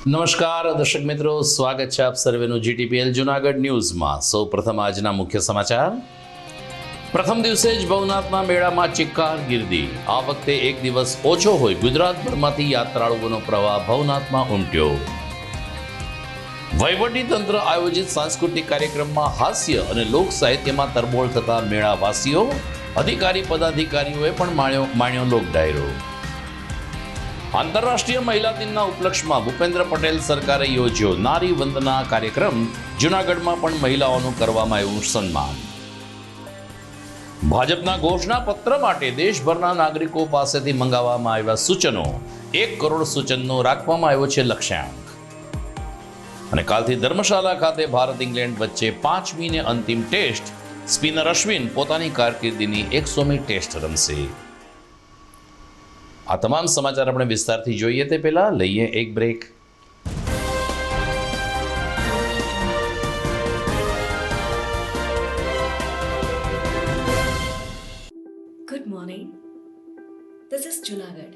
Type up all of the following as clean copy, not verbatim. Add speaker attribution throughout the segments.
Speaker 1: નમસ્કાર દર્શક મિત્રો, સ્વાગત છે આપ સર્વેનું જીટીપીએલ જૂનાગઢ ન્યૂઝમાં। સૌપ્રથમ આજના મુખ્ય સમાચાર। પ્રથમ દિવસે જ ભવનાથના મેળામાં ચિક્કાર ગીર્દી। આ વખતે એક દિવસ ઓછો હોય ગુજરાતભરમાંથી યાત્રાળુઓનો પ્રવાહ ભવનાથમાં ઉમટ્યો। વહીવટી તંત્ર આયોજિત સાંસ્કૃતિક કાર્યક્રમમાં હાસ્ય અને લોક સાહિત્યમાં તરબોળ થતા મેળાવાસીઓ, અધિકારી પદાધિકારીઓએ પણ માણ્યો લોક ડાયરો। આંતરરાષ્ટ્રીય મહિલા દિનના ઉપલક્ષમાં ભૂપેન્દ્ર પટેલ સરકારે યોજ્યો નારી વંદના કાર્યક્રમ। જૂનાગઢમાં પણ મહિલાઓનું કરવામાં આવ્યું સન્માન। ભાજપના ઘોષણા પત્ર માટે દેશભરના નાગરિકો પાસેથી મંગાવવામાં આવ્યા સૂચનો। 1 કરોડ સૂચનનો રાખવામાં આવ્યો છે લક્ષ્યાંક। અને કાલથી ધર્મશાલા ખાતે ભારત ઇંગ્લેન્ડ વચ્ચે 5મી ને અંતિમ ટેસ્ટ। સ્પિનર અશ્વિન પોતાની કારકિર્દીની 100મી ટેસ્ટ રમશે। આ તમામ સમાચાર આપણે વિસ્તારથી જોઈએ તે પહેલા લઈએ એક break.
Speaker 2: Good morning. This is Junagadh.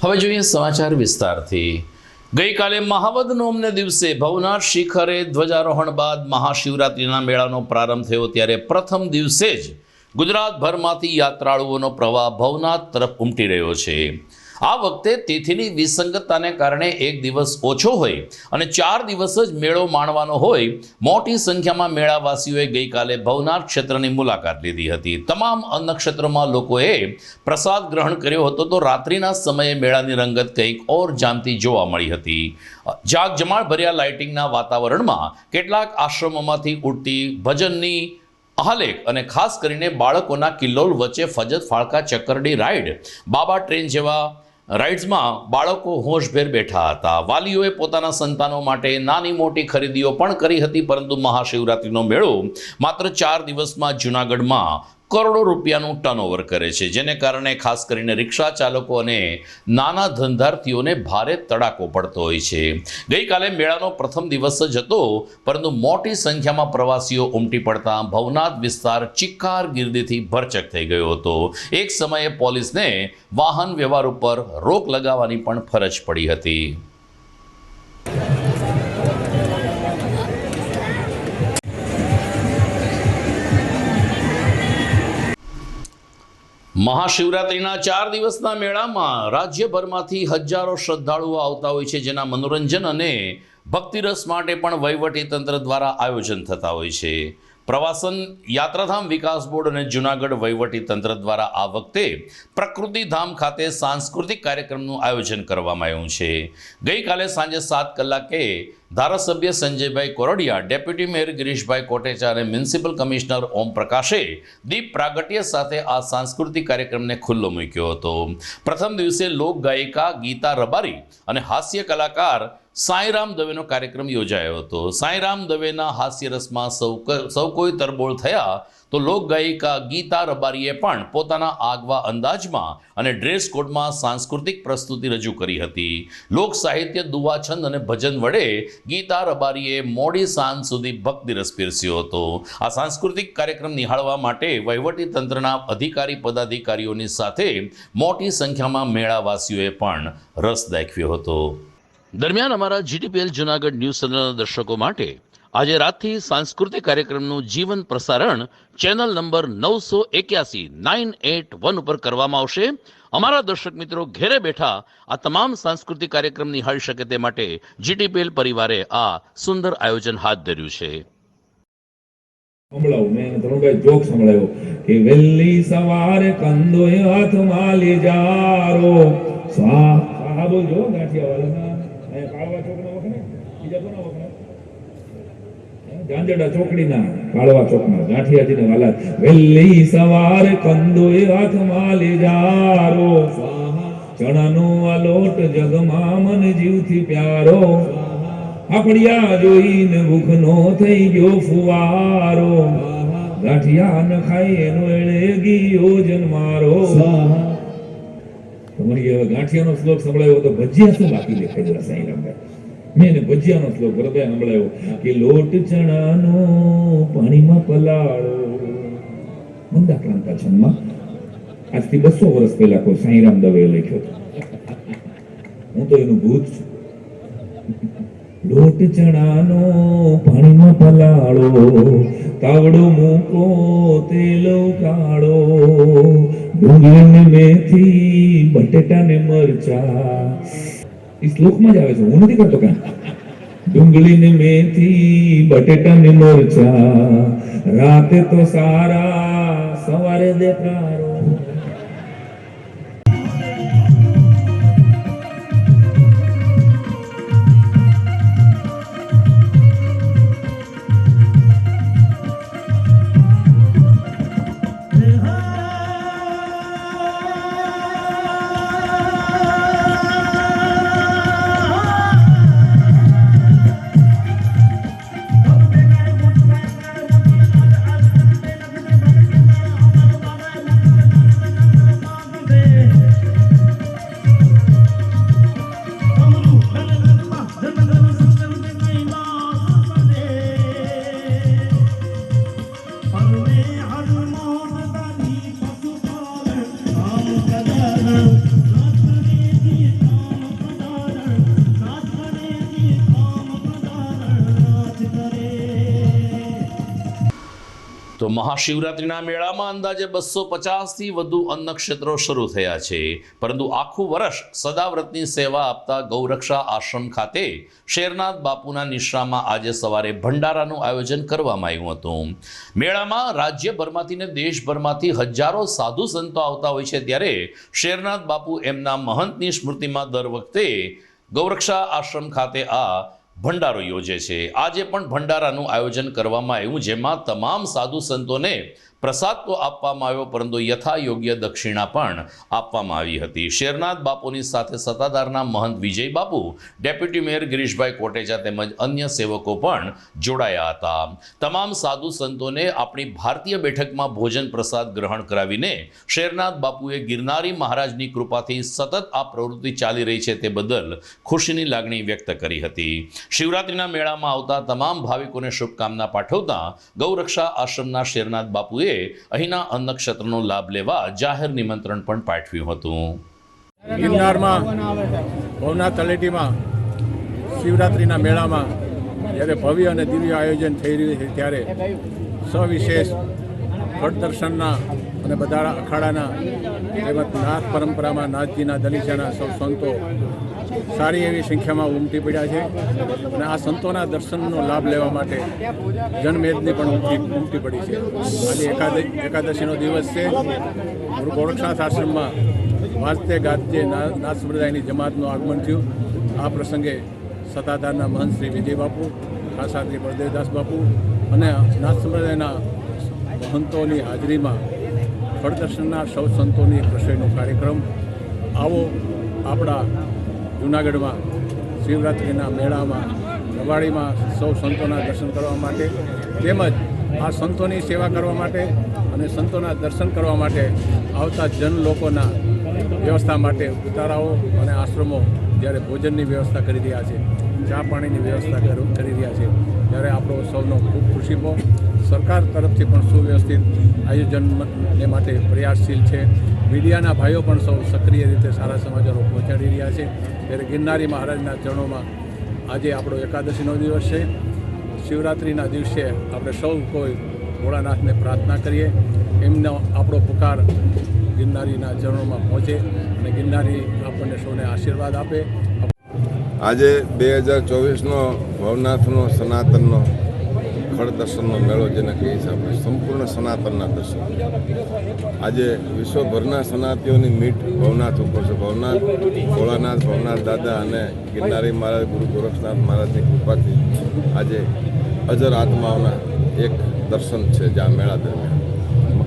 Speaker 1: હવે જોઈએ સમાચાર વિસ્તારથી। ગઈકાલે મહાવદ નોમને દિવસે ભવનાથ શિખરે ધ્વજારોહણ બાદ મહાશિવરાત્રિના મેળાનો પ્રારંભ થયો, ત્યારે પ્રથમ દિવસે જ ગુજરાતભરમાંથી યાત્રાળુઓનો પ્રવાહ ભવનાથ તરફ ઉમટી રહ્યો છે। આ વખતે તિથિની વિસંગતતાને કારણે એક દિવસ ઓછો હોય અને 4 દિવસ જ મેળો માણવાનો હોય, મોટી સંખ્યામાં મેળાવાસીઓએ ગઈકાલે ભવનાથ ક્ષેત્રની મુલાકાત લીધી હતી। તમામ નક્ષત્રોમાં લોકોએ પ્રસાદ ગ્રહણ કર્યો હતો, તો રાત્રિના સમયે મેળાની રંગત કંઈક ઓર જામતી જોવા મળી હતી। જાગજમાળ ભર્યા લાઇટિંગના વાતાવરણમાં કેટલાક આશ્રમોમાંથી ઉડતી ભજનની આલેખ અને ખાસ કરીને બાળકોના કિલ્લોલ વચ્ચે ફજત ફાળકા ચક્કરડી રાઈડ, બાબા ટ્રેન જેવા રાઇડ્સમાં બાળકો હોશભેર બેઠા હતા। વાલીઓએ પોતાના સંતાનો માટે નાની મોટી ખરીદીઓ પણ કરી હતી, પરંતુ મહાશિવરાત્રિનો મેળો માત્ર 4 દિવસમાં જૂનાગઢમાં કરોડો રૂપિયાનું ટર્નઓવર કરે છે, જેને કારણે ખાસ કરીને રિક્ષા ચાલકો અને નાના ધંધાર્થીઓને ભારે તડાકો પડતો હોય છે। ગઈકાલે મેળાનો પ્રથમ દિવસ જ હતો, પરંતુ મોટી સંખ્યામાં પ્રવાસીઓ ઉમટી પડતા ભવનાથ વિસ્તાર ચિક્કાર ગીર્દીથી ભરચક થઈ ગયો હતો। એક સમયે પોલીસને વાહન વ્યવહાર ઉપર રોક લગાવવાની પણ ફરજ પડી હતી। મહાશિવરાત્રિના 4 દિવસના મેળામાં રાજ્યભરમાંથી હજારો શ્રદ્ધાળુઓ આવતા હોય છે, જેના મનોરંજન અને ભક્તિરસ માટે પણ વહીવટી તંત્ર દ્વારા આયોજન થતા હોય છે. પ્રવાસન યાત્રાધામ વિકાસ બોર્ડ અને જૂનાગઢ વહીવટી તંત્ર દ્વારા આ વખતે પ્રકૃતિધામ ખાતે સાંસ્કૃતિક કાર્યક્રમનું આયોજન કરવામાં આવ્યું છે. ગઈકાલે સાંજે 7 કલાકે ધારાસભ્ય સંજયભાઈ કોરડિયા, ડેપ્યુટી મેયર ગિરીશભાઈ કોટેચા અને મ્યુનિસિપલ કમિશનર ઓમ પ્રકાશે દીપ પ્રાગટ્ય સાથે આ સાંસ્કૃતિક કાર્યક્રમને ખુલ્લો મૂક્યો હતો. પ્રથમ દિવસે લોક ગાયિકા ગીતા રબારી અને હાસ્ય કલાકાર સાંઈરામ દવેનો કાર્યક્રમ યોજાયો હતો. સાંઈરામ દવેના હાસ્યરસમાં સૌ કોઈ તરબોળ થયા તો લોકગાયિકા ગીતા રબારીએ પણ પોતાના આગવા અંદાજમાં અને ડ્રેસ કોડમાં સાંસ્કૃતિક પ્રસ્તુતિ રજૂ કરી હતી. લોક સાહિત્ય, દુવાછંદ અને ભજન વડે ગીતા રબારીએ મોડી સાંજ સુધી ભક્તિરસ પીરસ્યો હતો. આ સાંસ્કૃતિક કાર્યક્રમ નિહાળવા માટે વહીવટી તંત્રના અધિકારી પદાધિકારીઓની સાથે મોટી સંખ્યામાં મેળાવાસીઓએ પણ રસ દાખવ્યો હતો. દરમિયાન અમારા GTPL જૂનાગઢ ન્યૂઝ ચેનલના દર્શકો માટે આજે રાતથી સાંસ્કૃતિક કાર્યક્રમનું જીવન પ્રસારણ ચેનલ નંબર 981 ઉપર કરવામાં આવશે. અમારા દર્શક મિત્રો ઘેરે બેઠા આ તમામ સાંસ્કૃતિક કાર્યક્રમ નિહાળી શકે તે માટે GTPL પરિવારે આ સુંદર આયોજન હાથ ધર્યું છે.
Speaker 3: મેં ધનુભાઈ જોક સંભળાયો કે વેલી સવારે કંદોય હાથમાં લીજારો સ્વાહા બોલજો ગાંઠિયા વાળાના કાળવા ચોકના વખણે બીજા કોના વખણે ગાંજડા ચોકડીના કાળવા ચોકના ગાંઠિયાજીને વાલા વેલી સવારે કંદોય હાથમાં લીજારો ચણાનો આ લોટ જગમાં મન જીવથી પ્યારો આપડિયા જોઈને ભૂખનો થઈ ગયો ફુવારો ગાંઠિયા ન ખાય એનો એળે ગયો જન્મારો. તમારી હવે ગાંઠિયાનો શ્લોક સંભળાયો તો ભજીયા શું બાકી દેખાય જરા સાંઈરામભાઈ? મેં એને ભજીયાનો શ્લોક ભરતભાઈ સંભળાયો કે લોટ ચણાનો પાણીમાં પલાળો. મંદા ક્રાંતા છંદમાં આજથી 200 વર્ષ પહેલા કોઈ સાંઈરામ દવે લખ્યો હતો. હું તો એનું ભૂત છું. લોટ ચણાનો પાણીમાં પલાળો, તાવડો મૂકો તેલ કાળો, ડુંગળી મેથી બટેટા ને મરચા. એ શ્લોકમાં જ આવે છે, હું નથી કરતો કાંઈ. ડુંગળી ને મેથી બટેટા ને મરચા, રાતે તો સારા સવારે દેખારો.
Speaker 1: તો મહાશિવરાત્રિના મેળામાં અંદાજે 250થી વધુ અન્નક્ષેત્રો શરૂ થયા છે. પરંતુ આખું વર્ષ સદાવ્રતની સેવા આપતા ગૌરક્ષા આશ્રમ ખાતે શેરનાથ બાપુના નિશ્રામાં આજે સવારે ભંડારાનું આયોજન કરવામાં આવ્યું હતું. મેળામાં રાજ્યભરમાંથી ને દેશભરમાંથી હજારો સાધુ સંતો આવતા હોય છે, ત્યારે શેરનાથ બાપુ એમના મહંતની સ્મૃતિમાં દર વખતે ગૌરક્ષા આશ્રમ ખાતે આ ભંડારો યોજે છે. આજે પણ ભંડારાનું આયોજન કરવામાં આવ્યું, જેમાં તમામ સાધુ સંતોને પ્રસાદ તો આપવામાં આવ્યો, પરંતુ યથા યોગ્ય દક્ષિણા પણ આપવામાં આવી હતી. શેરનાથ બાપુની સાથે સત્તાધારના મહંત વિજય બાપુ, ડેપ્યુટી મેયર ગિરીશભાઈ કોટેચા તેમજ અન્ય સેવકો પણ જોડાયા હતા. તમામ સાધુ સંતોને આપણી ભારતીય બેઠકમાં ભોજન પ્રસાદ ગ્રહણ કરાવીને શેરનાથ બાપુએ ગિરનારી મહારાજની કૃપાથી સતત આ પ્રવૃત્તિ ચાલી રહી છે તે બદલ ખુશીની લાગણી વ્યક્ત કરી હતી. શિવરાત્રિના મેળામાં આવતા તમામ ભાવિકોને શુભકામના પાઠવતા ગૌરક્ષા આશ્રમના શેરનાથ બાપુએ અહીંના અન્નક્ષેત્રનો લાભ લેવા જાહેર નિમંત્રણ પણ પાઠવ્યું હતું.
Speaker 4: ગિરનારમાં ભવનાથ તળેટીમાં શિવરાત્રિના મેળામાં જ્યારે ભવ્ય અને દિવ્ય આયોજન થઈ રહ્યું છે, ત્યારે સવિશેષ ઘટ દર્શનના અને બધા અખાડાના તેમજ નાથ પરંપરામાં નાથજીના દલીચાના સૌ સંતો સારી એવી સંખ્યામાં ઉમટી પડ્યા છે અને આ સંતોના દર્શનનો લાભ લેવા માટે જનમેદની પણ ઉમટી પડી છે. આજે એકાદશીનો દિવસ છે. ગુરુ ગોરક્ષનાથ આશ્રમમાં વાજતે ગાજતે નાથ સંપ્રદાયની જમાતનું આગમન થયું. આ પ્રસંગે સત્તાધારના મહંત શ્રી વિજય બાપુ, ખાસાશ્રી બળદેવદાસ બાપુ અને નાથ સંપ્રદાયના મહંતોની હાજરીમાં ફળદર્શનના સૌ સંતોની એક રસોઈનો કાર્યક્રમ. આવો આપણા જૂનાગઢમાં શિવરાત્રિના મેળામાં રવાડીમાં સૌ સંતોના દર્શન કરવા માટે તેમજ આ સંતોની સેવા કરવા માટે અને સંતોના દર્શન કરવા માટે આવતા જન લોકોના વ્યવસ્થા માટે ઉતારાઓ અને આશ્રમો જ્યારે ભોજનની વ્યવસ્થા કરી રહ્યા છે, ચા પાણીની વ્યવસ્થા કરી રહ્યા છે, ત્યારે આપણો સૌનો ખૂબ ખુશીપો. સરકાર તરફથી પણ સુવ્યવસ્થિત આયોજનને માટે પ્રયાસશીલ છે. મીડિયાના ભાઈઓ પણ સૌ સક્રિય રીતે સારા સમાચારો પહોંચાડી રહ્યા છે. ત્યારે ગિરનારી મહારાજના ચરણોમાં આજે આપણો એકાદશીનો દિવસ છે. શિવરાત્રિના દિવસે આપણે સૌ કોઈ ભોળાનાથને પ્રાર્થના કરીએ, એમનો આપણો પુકાર ગિરનારીના ચરણોમાં પહોંચે અને ગિરનારી આપણને સૌને આશીર્વાદ આપે.
Speaker 5: આજે 2024નો ભવનાથનો સનાતનનો ખડ દર્શનનો મેળો જેને કહીએ છીએ આપણે, સંપૂર્ણ સનાતનના દર્શન. આજે વિશ્વભરના સનાતીઓની મીટ ભવનાથ ઉપર છે. ભવનાથ ભોળાનાથ, ભવનાથ દાદા અને ગિરનારી મહારાજ, ગુરુ ગોરક્ષનાથ મહારાજની કૃપાથી આજે અજર આત્માઓના એક દર્શન છે. જે આ મેળા દરમિયાન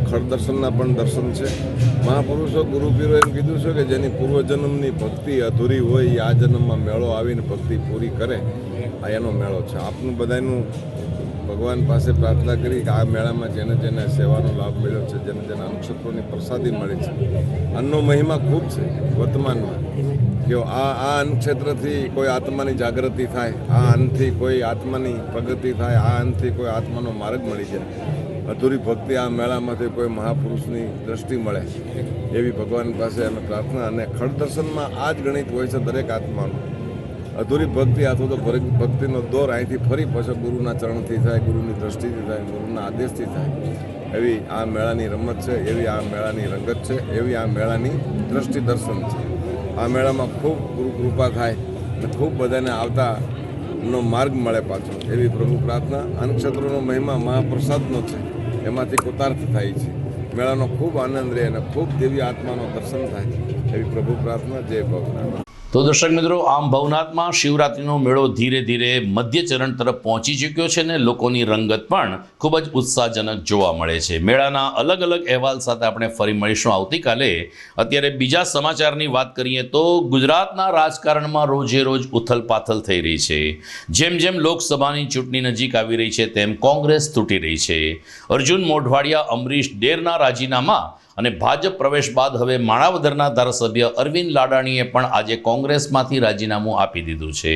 Speaker 5: ખડ દર્શનના પણ દર્શન છે. મહાપુરુષો ગુરુપીરો એમ કીધું છે કે જેની પૂર્વજન્મની ભક્તિ અધૂરી હોય એ આ જન્મમાં મેળો આવીને ભક્તિ પૂરી કરે, આ એનો મેળો છે. આપનું બધાનું ભગવાન પાસે પ્રાર્થના કરી કે આ મેળામાં જેને જેને સેવાનો લાભ મળ્યો છે, જેને જેને નક્ષત્રોની પ્રસાદી મળી છે, અન્નનો મહિમા ખૂબ છે વર્તમાનમાં. કે આ અન્ન ક્ષેત્રથી કોઈ આત્માની જાગૃતિ થાય, આ અન્નથી કોઈ આત્માની પ્રગતિ થાય, આ અન્નથી કોઈ આત્માનો માર્ગ મળી જાય. અધૂરી ભક્તિ આ મેળામાંથી કોઈ મહાપુરુષની દ્રષ્ટિ મળે એવી ભગવાન પાસે અમે પ્રાર્થના. અને ખડ દર્શનમાં આ જ ગણિત હોય છે દરેક આત્માનો. અધૂરી ભક્તિ અથવા તો ભક્તિનો દોર અહીંથી ફરી પાછો ગુરુના ચરણથી થાય, ગુરુની દ્રષ્ટિથી થાય, ગુરુના આદેશથી થાય. એવી આ મેળાની રમત છે, એવી આ મેળાની રંગત છે, એવી આ મેળાની દ્રષ્ટિ દર્શન છે. આ મેળામાં ખૂબ ગુરુ કૃપા થાય અને ખૂબ બધાને આવતાનો માર્ગ મળે પાછો એવી પ્રભુ પ્રાર્થના. અન્નક્ષેત્રનો મહિમા મહાપ્રસાદનો છે, એમાંથી કૃતાર્થ થાય છે. મેળાનો ખૂબ આનંદ રહે અને ખૂબ દિવ્ય આત્માનો દર્શન થાય એવી પ્રભુ પ્રાર્થના. જય ભવનાથ.
Speaker 1: તો દર્શક મિત્રો, આમ ભવનાથમાં શિવરાત્રિનો મેળો ધીરે ધીરે મધ્ય ચરણ તરફ પહોંચી ચૂક્યો છે અને લોકોની રંગત પણ ખૂબ જ ઉત્સાહજનક જોવા મળે છે. મેળાના અલગ અલગ અહેવાલ સાથે આપણે ફરી મળીશું આવતીકાલે. અત્યારે બીજા સમાચારની વાત કરીએ તો ગુજરાતના રાજકારણમાં રોજે રોજ ઉથલપાથલ થઈ રહી છે. જેમ જેમ લોકસભાની ચૂંટણી નજીક આવી રહી છે તેમ કોંગ્રેસ તૂટી રહી છે. અર્જુન મોઢવાડિયા, અમરીશ ડેરના રાજીનામા અને ભાજપ પ્રવેશ બાદ હવે માણાવદરના ધારાસભ્ય અરવિંદ લાડાણીએ પણ આજે કોંગ્રેસમાંથી રાજીનામું આપી દીધું છે.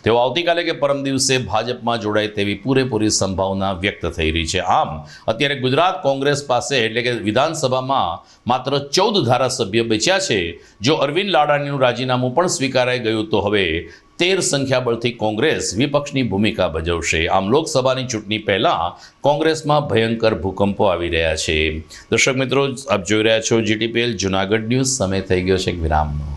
Speaker 1: તેઓ આવતીકાલે કે પરમ દિવસે ભાજપમાં જોડાય તેવી પૂરેપૂરી સંભાવના વ્યક્ત થઈ રહી છે. આમ અત્યારે ગુજરાત કોંગ્રેસ પાસે એટલે કે વિધાનસભામાં માત્ર 14 ધારાસભ્ય બચ્યા છે. જો અરવિંદ લાડાણીનું રાજીનામું પણ સ્વીકારાઈ ગયું તો હવે 13 સંખ્યાબળથી કોંગ્રેસ વિપક્ષની ભૂમિકા ભજવશે. આમ લોકસભાની ચૂંટણી પહેલાં કોંગ્રેસમાં ભયંકર ભૂકંપો આવી રહ્યા છે. દર્શક મિત્રો, આપ જોઈ રહ્યા છો GTPL જૂનાગઢ ન્યૂઝ. સમય થઈ ગયો છે એક વિરામનો.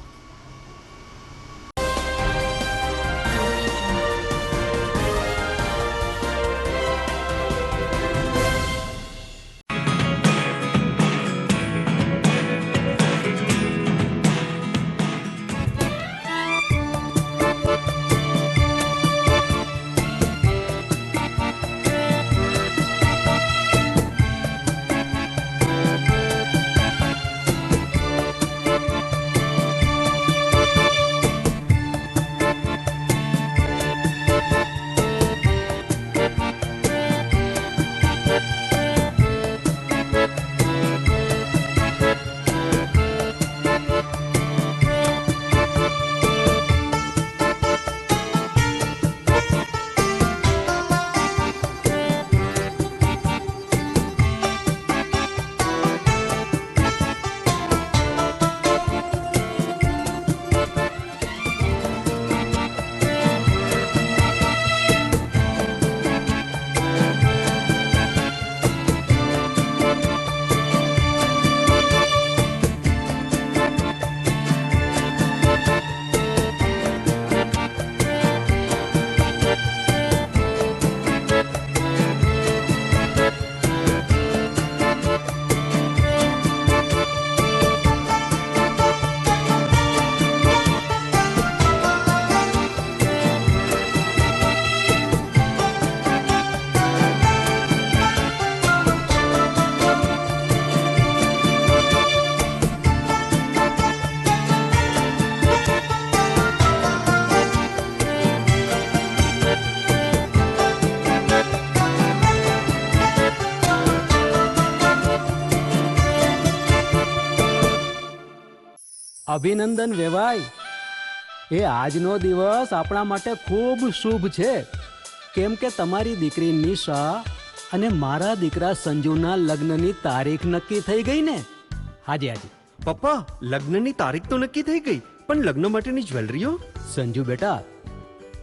Speaker 6: અભિનંદન વેવાય. એ આજનો દિવસ આપણા માટે ખૂબ શુભ છે, કેમ કે તમારી દીકરી નિશા અને મારા દીકરા સંજુના લગ્નની તારીખ નક્કી થઈ ગઈ ને. હાજી હાજી.
Speaker 7: પપ્પા, લગ્નની તારીખ તો નક્કી થઈ ગઈ, પણ લગ્ન માટેની જ્વેલરીઓ?
Speaker 6: સંજુ બેટા,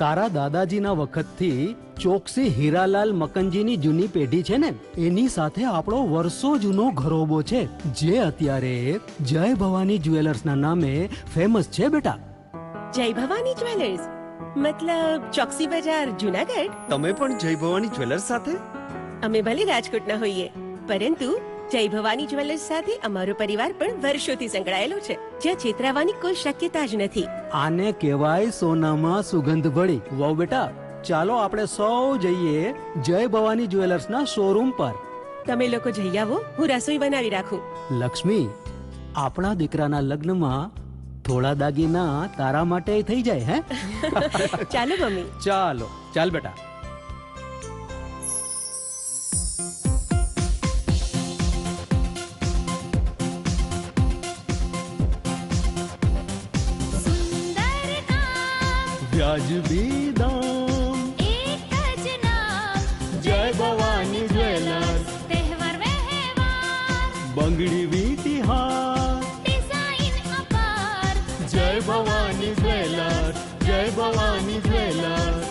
Speaker 6: તારા દાદાજીના વખતથી ચોકસી હીરાલાલ મકનજીની જૂની પેઢી છે ને, એની સાથે આપણો વર્ષો જૂનો ઘરોબો છે, જે અત્યારે જય ભવાની જ્વેલર્સના નામે ફેમસ છે બેટા.
Speaker 8: જય ભવાની જ્વેલર્સ મતલબ ચોકસી બજાર જુનાગઢ.
Speaker 7: તમે પણ જય ભવાની જ્વેલર્સ સાથે?
Speaker 8: અમે ભલે રાજકોટના હોઈએ, પરંતુ જય ભવાની જ્વેલર્સ સાથે અમારો પરિવાર પણ વર્ષોથી સંકળાયેલો છે, જ્યાં છેતરાવાની કોઈ શક્યતા જ નથી.
Speaker 6: આને કહેવાય સોનામાં સુગંધ ભળી. વહુ બેટા, ચાલો આપણે સૌ જઈએ જય ભવાની જ્વેલર્સના શોરૂમ પર.
Speaker 8: તમે લોકો જઈ આવો, હું રસોઈ બનાવી રાખું.
Speaker 6: લક્ષ્મી, આપણા દીકરાના લગ્નમાં થોડા દાગીના તારા માટે થઈ જાય. હે
Speaker 8: ચાલો મમ્મી.
Speaker 6: ચાલો ચાલ બેટા. વ્યાજબી દામ,
Speaker 9: એક જ નામ,
Speaker 6: જય ભવાની જ્વેલર્સ.
Speaker 9: તહેવાર વ્યવહાર,
Speaker 6: બંગડી વીટી હાર,
Speaker 9: ડિઝાઇન અપાર,
Speaker 6: જય ભવાની જ્વેલર્સ, જય ભવાની જ્વેલર્સ.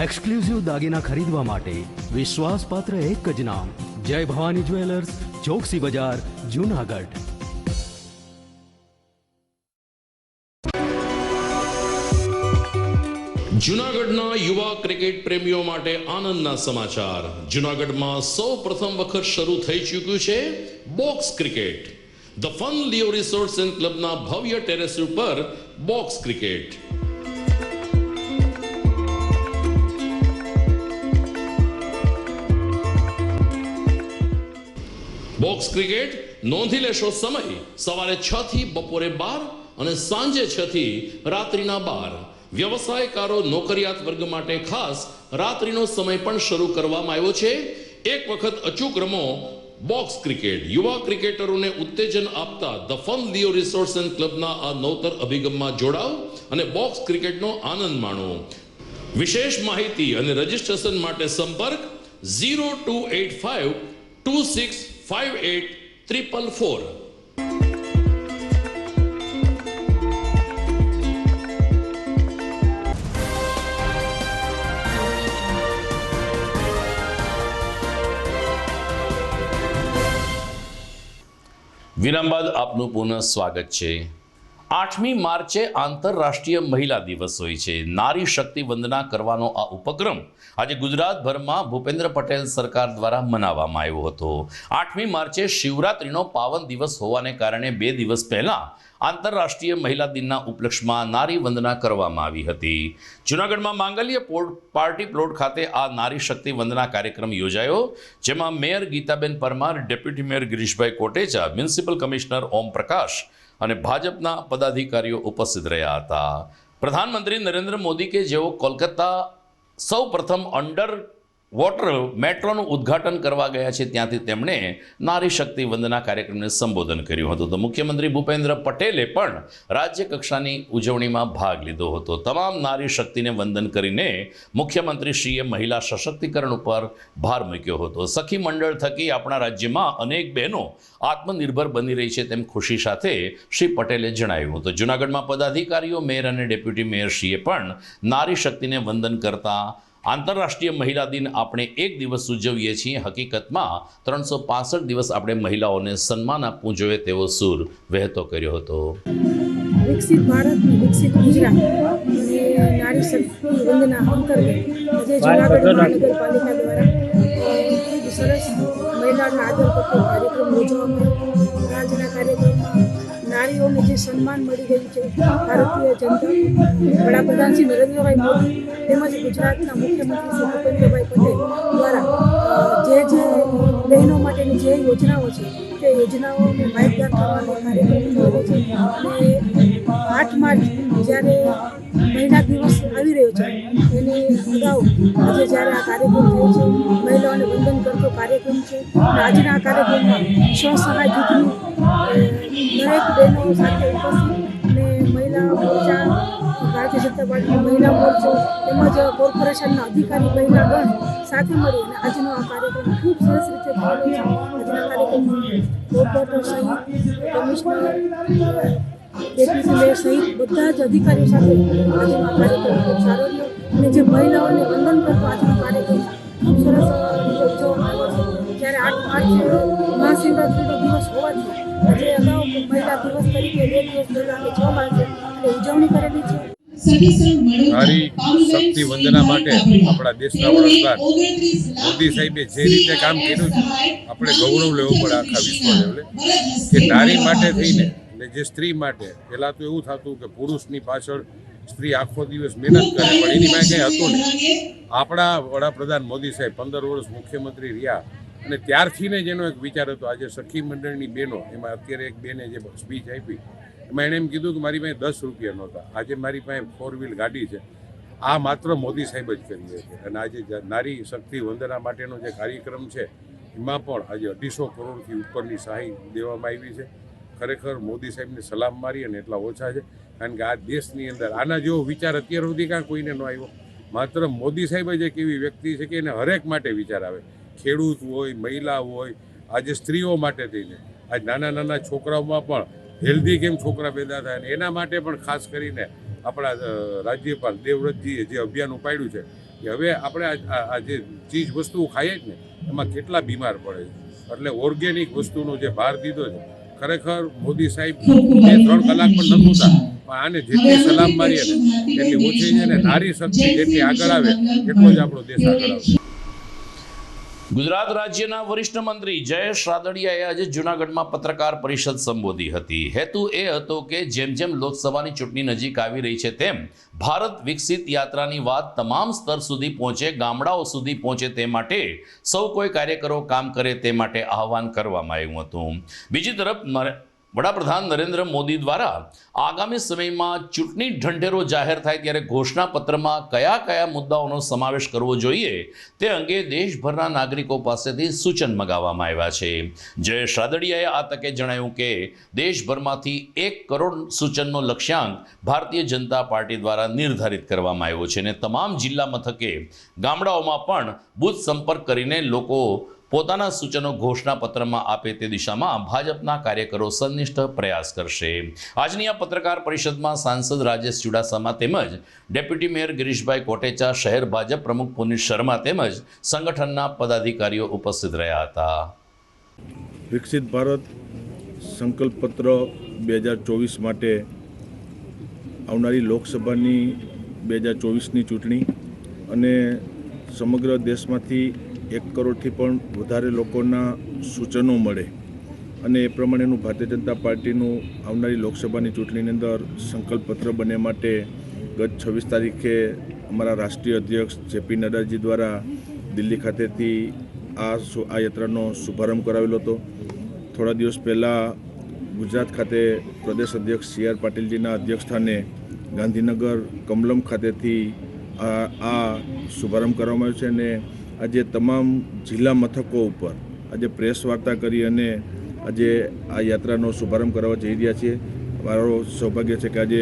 Speaker 6: એક્સક્લુઝિવ દાગીના ખરીદવા માટે વિશ્વાસપાત્ર એક જ નામ, જય ભવાની જ્વેલર્સ, ચોકસી બજાર, જુનાગઢ.
Speaker 1: જૂનાગઢના યુવા ક્રિકેટ પ્રેમીઓ માટે આનંદના સમાચાર. જૂનાગઢમાં સૌ પ્રથમ વખત શરૂ થઈ ચૂક્યું છે box cricket. The fun Leo resorts and ક્લબના ભવ્ય ટેરેસ ઉપર બોક્સ ક્રિકેટ. બોક્સ ક્રિકેટ નોંધી લેશો સમય સવારે 6 થી બપોરે 12 અને સાંજે 6 થી રાત્રિના 12. વ્યવસાયકારો, નોકરિયાત વર્ગ માટે ખાસ રાત્રિનો સમય પણ શરૂ કરવામાં આવ્યો છે. એક વખત અચૂક રમો બોક્સ ક્રિકેટ. યુવા ક્રિકેટરોને ઉત્તેજન આપતા the fun Leo resorts and ક્લબના આ નવતર અભિગમમાં જોડાઓ અને બોક્સ ક્રિકેટનો આનંદ માણો. વિશેષ માહિતી અને રજીસ્ટ્રેશન માટે સંપર્ક 0285 2658 444. વિરામ બાદ આપનું પુનઃ સ્વાગત છે. 8મી માર્ચે આંતરરાષ્ટ્રીય મહિલા દિવસ હોય છે. નારી શક્તિ વંદના કરવાનો આ ઉપક્રમ આજે ગુજરાતભરમાં ભૂપેન્દ્ર પટેલ સરકાર દ્વારા મનાવવામાં આવ્યો હતો. 8મી માર્ચે શિવરાત્રિનો પાવન દિવસ હોવાને કારણે 2 દિવસ પહેલા આંતરરાષ્ટ્રીય મહિલા દિનના ઉપલક્ષમાં નારી વંદના કરવામાં આવી હતી. જૂનાગઢમાં માંગલ્ય પાર્ટી પ્લોટ ખાતે આ નારી શક્તિ વંદના કાર્યક્રમ યોજાયો, જેમાં mayor Gitaben Parmar, deputy mayor Girishbhai Kotecha, municipal commissioner Om Prakash અને ભાજપના પદાધિકારીઓ ઉપસ્થિત રહ્યા હતા. પ્રધાનમંત્રી નરેન્દ્ર મોદી કે જેઓ કોલકાતા સૌ પ્રથમ અંડર વોટર મેટ્રોનું ઉદ્ઘાટન કરવા ગયા છે, ત્યાંથી તેમણે નારી શક્તિ વંદના કાર્યક્રમને સંબોધન કર્યું હતું. તો મુખ્યમંત્રી ભૂપેન્દ્ર પટેલે પણ રાજ્ય કક્ષાની ઉજવણીમાં ભાગ લીધો હતો. તમામ નારી શક્તિને વંદન કરીને મુખ્યમંત્રીશ્રીએ મહિલા સશક્તિકરણ ઉપર ભાર મૂક્યો હતો. સખી મંડળ થકી આપણા રાજ્યમાં અનેક બહેનો આત્મનિર્ભર બની રહી છે તેમ ખુશી સાથે શ્રી પટેલે જણાવ્યું હતું. જૂનાગઢમાં પદાધિકારીઓ, મેયર અને ડેપ્યુટી મેયરશ્રીએ પણ નારી શક્તિને વંદન કરતા આંતરરાષ્ટ્રીય મહિલા દિન આપણે એક દિવસ ઉજવીએ છીએ, હકીકતમાં 365 દિવસ આપણે મહિલાઓને સન્માન આપવું જોઈએ તેવો સૂર વહેતો કર્યો હતો.
Speaker 10: વિકસિત ભારત, વિકસિત ગુજરાત અને નારી શક્તિ વંદના અંતર્ગત આજે જૂનાગઢ મહાનગરપાલિકા દ્વારા ખૂબ સરસ મહિલાઓના આદર કરતો કાર્યક્રમ યોજવામાં. આજના કાર્યક્રમમાં નારીઓને જે સન્માન મળી રહ્યું છે, ભારતીય જનતા વડાપ્રધાન શ્રી નરેન્દ્રભાઈ મોદી તેમજ ગુજરાતના મુખ્યમંત્રી શ્રી ભૂપેન્દ્રભાઈ પટેલ દ્વારા જે બહેનો માટેની જે યોજનાઓ છે તે યોજનાઓને માહિતગાર કરવાનો કાર્યક્રમ થયો છે. અને 8 માર્ચ જ્યારે મહિલા દિવસ આવી રહ્યો છે એની અગાઉ આજે જ્યારે આ કાર્યક્રમ થયો છે, મહિલાઓને વંદન કરતો કાર્યક્રમ છે. અને આજના આ કાર્યક્રમમાં સ્વસહાય જૂથની દરેક બહેનો સાથે ઉપસ્થિત અને મહિલા મોરચા, ભારતીય જનતા પાર્ટીનો મહિલા મોરચો તેમજ કોર્પોરેશનના અધિકારી મહિલાગણ સાથે મળી અને આજનો આ કાર્યક્રમ ખૂબ સરસ રીતે થયેલો છે. આજના કાર્યક્રમમાં કોર્પોરેટર સહિત કમિશનર, ડેપ્યુટી મેયર સહિત બધા જ અધિકારીઓ સાથે આજનો આ કાર્યક્રમ ખૂબ સારો રહ્યો અને જે મહિલાઓને વંદન કરતો આજનો કાર્યક્રમ ખૂબ સરસ રીતે ઉજવવામાં આવ્યો છે. જ્યારે 8 માર્ચે મહાશિવરાત્રિનો દિવસ હોવાથી આજે અગાઉ મહિલા દિવસ તરીકે 2 દિવસ પહેલા 6 માર્ચે ઉજવણી કરેલી છે.
Speaker 4: નારી શક્તિ વંદના માટે આપણા દેશના વડાપ્રધાન મોદી સાહેબે જે રીતે કામ કર્યું છે આપણે ગૌરવ લેવું પડે આખા વિશ્વ લેવલે કે નારી માટે થઈને ને જે સ્ત્રી માટે પહેલાં તો એવું થતું કે પુરુષની પાછળ સ્ત્રી આખો દિવસ મહેનત કરે પણ એની પાસે કંઈ હતું નહીં. આપણા વડાપ્રધાન મોદી સાહેબ 15 વર્ષ મુખ્યમંત્રી રહ્યા અને ત્યારથી ને જેનો એક વિચાર હતો. આજે સખી મંડળની બહેનો, એમાં અત્યારે એક બેને જે સ્પીચ આપી એમાં એણે એમ કીધું કે મારી પાસે 10 રૂપિયા નહોતા, આજે મારી પાસે 4 વ્હીલ ગાડી છે. આ માત્ર મોદી સાહેબ જ કરીએ છે. અને આજે નારી શક્તિ વંદના માટેનો જે કાર્યક્રમ છે એમાં પણ આજે 250 કરોડથી ઉપરની સહાય દેવામાં આવી છે. ખરેખર મોદી સાહેબને સલામ મારી અને એટલા ઓછા છે, કારણ કે આ દેશની અંદર આના જેવો વિચાર અત્યાર સુધી કાં કોઈને ન આવ્યો. માત્ર મોદી સાહેબ જ એક એવી વ્યક્તિ છે કે એને હરેક માટે વિચાર આવે. ખેડૂત હોય, મહિલા હોય, આજે સ્ત્રીઓ માટે થઈને આજ નાના નાના છોકરાઓમાં પણ હેલ્ધી કેમ છોકરા પેદા થાય અને એના માટે પણ ખાસ કરીને આપણા રાજ્યપાલ દેવવ્રતજીએ જે અભિયાન ઉપાડ્યું છે કે હવે આપણે આ જે ચીજ વસ્તુઓ ખાઈએ જ ને એમાં કેટલા બીમાર પડે છે. એટલે ઓર્ગેનિક વસ્તુનો જે ભાર દીધો છે ખરેખર મોદી સાહેબ 2-3 કલાક પણ નહોતું થતા, પણ આને જેટલી સલામ મારીએ ને એટલી ઓછી છે ને નારી શક્તિ જેટલી આગળ આવે એટલો જ આપણો દેશ આગળ આવશે.
Speaker 1: ગુજરાત રાજ્યના વરિષ્ઠ મંત્રી જયેશ રાદડિયાએ આજે જૂનાગઢમાં પત્રકાર પરિષદ સંબોધી હતી. હેતુ એ હતો કે જેમ જેમ લોકસભાની ચૂંટણી નજીક આવી રહી છે તેમ ભારત વિકસિત યાત્રાની વાત તમામ સ્તર સુધી પહોંચે, ગામડાઓ સુધી પહોંચે તે માટે સૌ કોઈ કાર્યકરો કામ કરે તે માટે આહવાન કરવામાં આવ્યું હતું. બીજી તરફ વડાપ્રધાન નરેન્દ્ર મોદી દ્વારા આગામી સમયમાં ચૂંટણી ઢંઢેરો જાહેર થાય ત્યારે ઘોષણાપત્રમાં કયા કયા મુદ્દાઓનો સમાવેશ કરવો જોઈએ તે અંગે દેશભરના નાગરિકો પાસેથી સૂચન મંગાવવામાં આવ્યા છે. જયેશ રાદડિયાએ આ તકે જણાવ્યું કે દેશભરમાંથી 1 કરોડ સૂચનનો લક્ષ્યાંક ભારતીય જનતા પાર્ટી દ્વારા નિર્ધારિત કરવામાં આવ્યો છે અને તમામ જિલ્લા મથકે ગામડાઓમાં પણ બૂથ સંપર્ક કરીને લોકો પોતાના સૂચનો ઘોષણાપત્રમાં આપે તે દિશામાં ભાજપના કાર્યકરો સંનિષ્ઠ પ્રયાસ કરશે. આજની આ પત્રકાર પરિષદમાં સાંસદ રાજેશ ચુડાસમા તેમજ ડેપ્યુટી મેયર ગિરીશભાઈ કોટેચા, શહેર ભાજપ પ્રમુખ પુનિત શર્મા તેમજ સંગઠનના પદાધિકારીઓ ઉપસ્થિત રહ્યા હતા.
Speaker 11: વિકસિત ભારત સંકલ્પ પત્ર 2024 માટે આવનારી લોકસભાની 2024ની ચૂંટણી અને સમગ્ર દેશમાંથી 1 કરોડથી પણ વધારે લોકોના સૂચનો મળે અને એ પ્રમાણેનું ભારતીય જનતા પાર્ટીનું આવનારી લોકસભાની ચૂંટણીની અંદર સંકલ્પપત્ર બને માટે ગત 26 તારીખે અમારા રાષ્ટ્રીય અધ્યક્ષ જેપી નડ્ડાજી દ્વારા દિલ્હી ખાતેથી આ યાત્રાનો શુભારંભ કરાવેલો હતો. થોડા દિવસ પહેલાં ગુજરાત ખાતે પ્રદેશ અધ્યક્ષ CR પાટીલજીના અધ્યક્ષસ્થાને ગાંધીનગર કમલમ ખાતેથી આ શુભારંભ કરવામાં આવ્યો છે અને આજે તમામ જિલ્લા મથકો ઉપર આજે પ્રેસ વાર્તા કરી અને આજે આ યાત્રાનો શુભારંભ કરવા જઈ રહ્યા છીએ. મારો સૌભાગ્ય છે કે આજે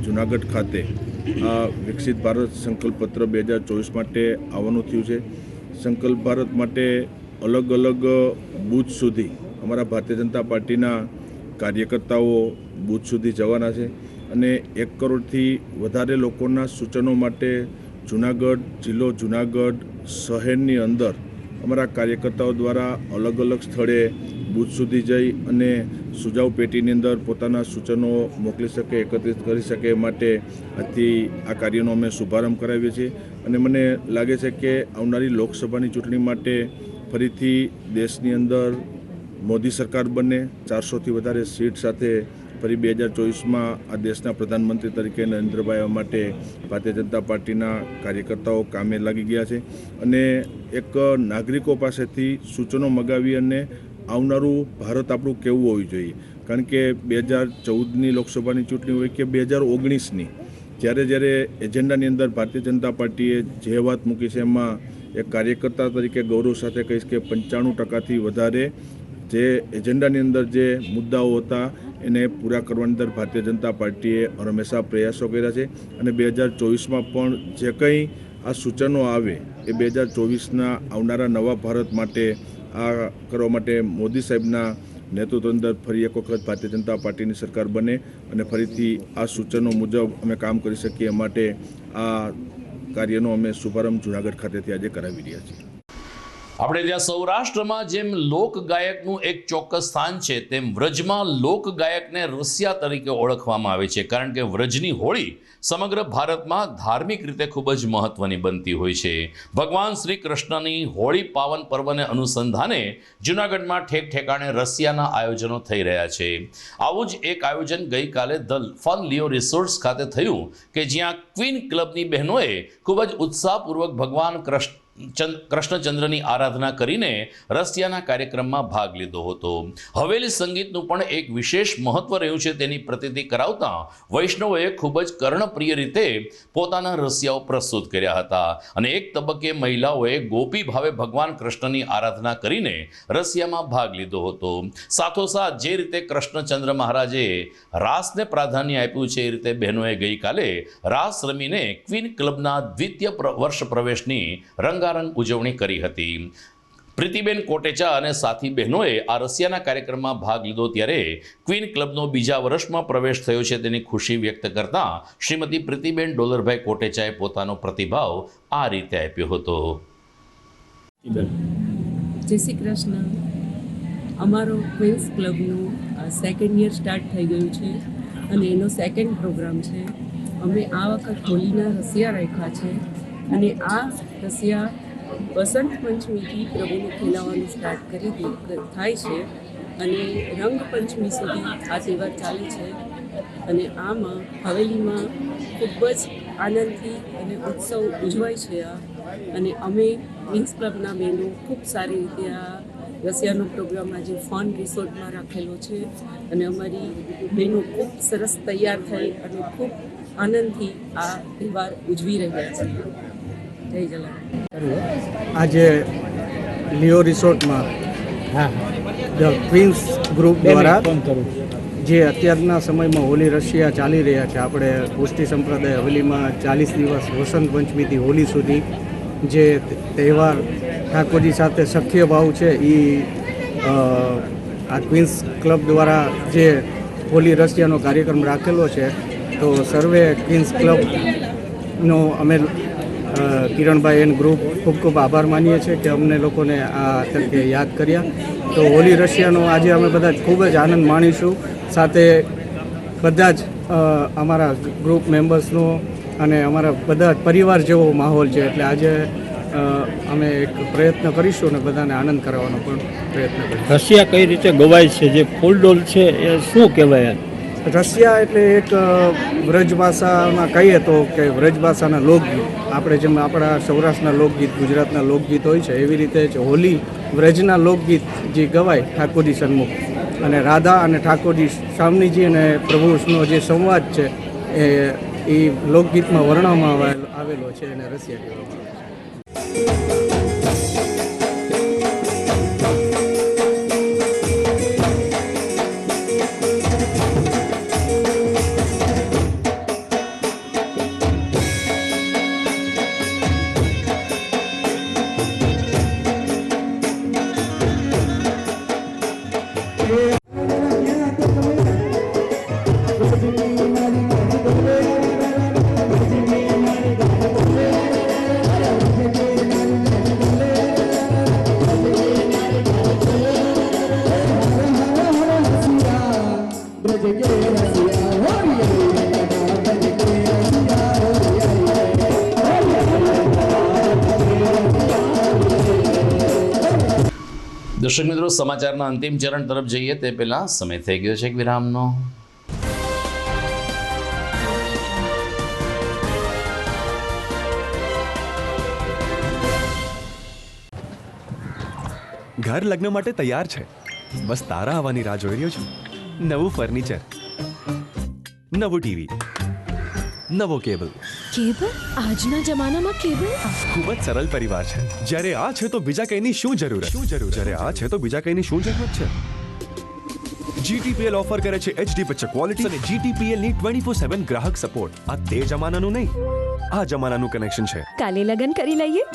Speaker 11: જૂનાગઢ ખાતે આ વિકસિત ભારત સંકલ્પ પત્ર 2024 માટે આવવાનું થયું છે. સંકલ્પ ભારત માટે અલગ અલગ બૂથ સુધી અમારા ભારતીય જનતા પાર્ટીના કાર્યકર્તાઓ બૂથ સુધી જવાના છે અને 1 કરોડથી વધારે લોકોના સૂચનો માટે જૂનાગઢ જિલ્લો, જૂનાગઢ શહેરની અંદર અમારા કાર્યકર્તાઓ દ્વારા અલગ અલગ સ્થળે બૂથ સુધી જઈ અને સુઝાવ પેટીની અંદર પોતાના સૂચનો મોકલી શકે, એકત્રિત કરી શકે માટે આજથી આ કાર્યનો અમે શુભારંભ કરાવીએ છીએ. અને મને લાગે છે કે આવનારી લોકસભાની ચૂંટણી માટે ફરીથી દેશની અંદર મોદી સરકાર બને, 400થી વધારે સીટ સાથે ફરી 2024માં આ દેશના પ્રધાનમંત્રી તરીકે નરેન્દ્રભાઈ માટે ભારતીય જનતા પાર્ટીના કાર્યકર્તાઓ કામે લાગી ગયા છે અને એક નાગરિકો પાસેથી સૂચનો મગાવી અને આવનારું ભારત આપણું કેવું હોવું જોઈએ. કારણ કે 2014ની લોકસભાની ચૂંટણી હોય કે 2019ની, જ્યારે એજન્ડાની અંદર ભારતીય જનતા પાર્ટીએ જે વાત મૂકી છે એમાં એક કાર્યકર્તા તરીકે ગૌરવ સાથે કહીશ કે 95% વધારે જે એજન્ડાની અંદર જે મુદ્દાઓ હતા એને પૂરા કરવાની અંદર ભારતીય જનતા પાર્ટીએ હંમેશા પ્રયાસો કર્યા છે અને 2024માં પણ જે કંઈ આ સૂચનો આવે એ 2024ના આવનારા નવા ભારત માટે આ કરવા માટે મોદી સાહેબના નેતૃત્વ અંદર ફરી એક વખત ભારતીય જનતા પાર્ટીની સરકાર બને અને ફરીથી આ સૂચનો મુજબ અમે કામ કરી શકીએ માટે આ કાર્યનો અમે શુભારંભ જૂનાગઢ ખાતેથી આજે કરાવી રહ્યા છીએ.
Speaker 1: આપણે ત્યાં સૌરાષ્ટ્રમાં જેમ લોકગાયકનું એક ચોક્કસ સ્થાન છે તેમ વ્રજમાં લોકગાયકને રસિયા તરીકે ઓળખવામાં આવે છે, કારણ કે વ્રજની હોળી સમગ્ર ભારતમાં ધાર્મિક રીતે ખૂબ જ મહત્વની બનતી હોય છે. ભગવાન શ્રી કૃષ્ણની હોળી પાવન પર્વને અનુસંધાને જૂનાગઢમાં ઠેક ઠેકાણે રસિયાના આયોજનો થઈ રહ્યા છે. આવું જ એક આયોજન ગઈકાલે ધ ફન લિયો રિસોર્ટ્સ ખાતે થયું કે જ્યાં ક્વીન ક્લબની બહેનોએ ખૂબ જ ઉત્સાહપૂર્વક ભગવાન કૃષ્ણચંદ્રની આરાધના કરીને રસિયાના કાર્યક્રમમાં ભાગ લીધો હતો. હવેલી સંગીતનું પણ એક વિશેષ મહત્વ રહ્યું છે તેની પ્રતીતિ કરાવતા વૈષ્ણવોએ ખૂબ જ કર્ણપ્રિય રીતે પોતાના રસિયાઓ પ્રસ્તુત કર્યા હતા અને એક તબક્કે મહિલાઓએ ગોપી ભાવે ભગવાન કૃષ્ણની આરાધના કરીને રસિયામાં ભાગ લીધો હતો. સાથોસાથ જે રીતે કૃષ્ણચંદ્ર મહારાજે રાસને પ્રાધાન્ય આપ્યું છે એ રીતે બહેનોએ ગઈકાલે રાસ રમીને ક્વીન ક્લબના દ્વિતીય વર્ષ પ્રવેશની રંગારંગ ઉજવણી કરી હતી. પ્રીતિબેન કોટેચા અને સાથી બહેનોએ આ રસિયાના કાર્યક્રમમાં ભાગ લીધો ત્યારે ક્વીન ક્લબનો બીજા વર્ષમાં પ્રવેશ થયો છે તેની ખુશી વ્યક્ત કરતા શ્રીમતી પ્રીતિબેન ડોલરભાઈ કોટેચાએ પોતાનો પ્રતિભાવ આ રીતે આપ્યો હતો.
Speaker 12: જય શ્રી કૃષ્ણ. અમારો ક્વીન્સ ક્લબનું સેકન્ડ યર સ્ટાર્ટ થઈ ગયું છે અને એનો સેકન્ડ પ્રોગ્રામ છે. અમે આ વખત હોલીના રસિયા રાખ્યા છે અને આ રસિયા વસંત પંચમીથી પ્રભુને ખેલાવવાનું સ્ટાર્ટ થાય છે અને રંગ પંચમી સુધી આ તહેવાર ચાલે છે. અને આમાં હવેલીમાં ખૂબ જ આનંદથી અને ઉત્સવ ઉજવાય છે અને અમે ક્વીન્સ ક્લબના બહેનો ખૂબ સારી રીતે આ રસિયાનો પ્રોગ્રામ આજે ફન રિસોર્ટમાં રાખેલો છે અને અમારી બહેનો ખૂબ સરસ તૈયાર થઈ અને ખૂબ આનંદથી આ તહેવાર ઉજવી રહ્યા છે. જય જલારામ.
Speaker 13: આજે લિયો રિસોર્ટમાં ધ ક્વીન્સ ગ્રુપ દ્વારા જે અત્યારના સમયમાં હોલી રસિયા ચાલી રહ્યા છે, આપણે પુષ્ટિ સંપ્રદાય હવેલીમાં 40 દિવસ વસંત પંચમીથી હોલી સુધી જે તહેવાર ઠાકોરજી સાથે સખ્ય ભાવ છે એ આ ક્વીન્સ ક્લબ દ્વારા જે હોલી રસિયાનો કાર્યક્રમ રાખેલો છે. તો સર્વે ક્વીન્સ ક્લબનો અમે કિરણભાઈ એન્ડ ગ્રુપ ખૂબ ખૂબ આભાર માનીએ છીએ કે અમને લોકોને આ તરીકે યાદ કર્યા. તો હોલી રસિયાનો આજે અમે બધા ખૂબ જ આનંદ માણીશું. સાથે બધા જ અમારા ગ્રુપ મેમ્બર્સનો અને અમારા બધા પરિવાર જેવો માહોલ છે, એટલે આજે અમે એક પ્રયત્ન કરીશું અને બધાને આનંદ કરાવવાનો પણ પ્રયત્ન કરીશું.
Speaker 14: રસિયા કઈ રીતે ગવાય છે? જે ફૂલડોલ છે એ શું કહેવાય?
Speaker 13: રસિયા એટલે એક વ્રજ ભાષામાં કહીએ તો કે વ્રજ ભાષાના લોકગીત. આપણે જેમ આપણા સૌરાષ્ટ્રના લોકગીત, ગુજરાતના લોકગીત હોય છે એવી રીતે જ હોલી વ્રજના લોકગીત જે ગવાય ઠાકોરજી સન્મુખ, અને રાધા અને ઠાકોરજી સ્વામીજી અને પ્રભુનો જે સંવાદ છે એ લોકગીતમાં વર્ણવવામાં આવેલો છે અને રસિયા કહેવામાં આવે છે.
Speaker 1: દર્શક મિત્રો, સમાચારના અંતિમ ચરણ તરફ જઈએ તે પહેલા સમય થઈ ગયો છે એક વિરામનો.
Speaker 15: ઘર લગ્ન માટે તૈયાર છે, બસ તારા આવવાની રાહ જોઈ રહ્યો છું. નવું ફર્નિચર, નવું ટીવી, નવો કેબલ.
Speaker 9: કેબલ? આજના જમાનામાં કેબલ?
Speaker 15: ખૂબ જ સરળ પરિવાર છે. જ્યારે આ છે તો બીજા કંઈની શું જરૂરત? જ્યારે આ છે તો બીજા કંઈની શું જરૂરત છે? GTPL ઓફર કરે છે HD પિક્ચર ક્વોલિટી અને GTPL ની 24/7 ગ્રાહક સપોર્ટ. આ તે જમાનાનું નહીં, આ જમાનાનું કનેક્શન છે.
Speaker 9: કાલે લગન કરી લઈએ.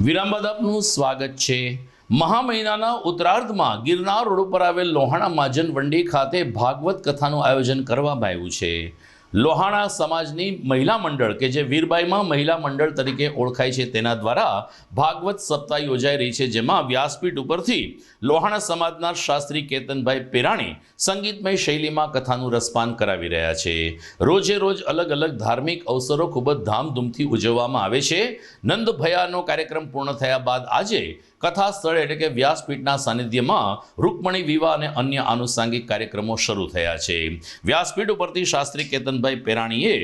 Speaker 1: વિરામ બાદ આપનું સ્વાગત છે. મહા મહિનાના ઉત્તરાર્ધમાં ગિરનાર રોડ ઉપર આવેલ લોહાણા મહાજન વંડી ખાતે ભાગવત કથાનું આયોજન કરવામાં આવ્યું છે. લોહાણા સમાજની મહિલા મંડળ કે જે વીરબાઈમાં મહિલા મંડળ તરીકે ઓળખાય છે તેના દ્વારા ભાગવત સપ્તાહ યોજાઈ રહી છે, જેમાં વ્યાસપીઠ ઉપરથી લોહાણા સમાજના શાસ્ત્રી કેતનભાઈ પેરાણી સંગીતમય શૈલીમાં કથાનું રસપાન કરાવી રહ્યા છે. રોજે રોજ અલગ અલગ ધાર્મિક અવસરો ખૂબ જ ધામધૂમથી ઉજવવામાં આવે છે. નંદભયાનો કાર્યક્રમ પૂર્ણ થયા બાદ આજે કથા સ્થળ એટલે કે વ્યાસપીઠના સાનિધ્યમાં રૂકમણી વિવાહ અને અન્ય આનુષાંગિક કાર્યક્રમો શરૂ થયા છે. વ્યાસપીઠ ઉપરથી શાસ્ત્રી કેતનભાઈ પેરાણીએ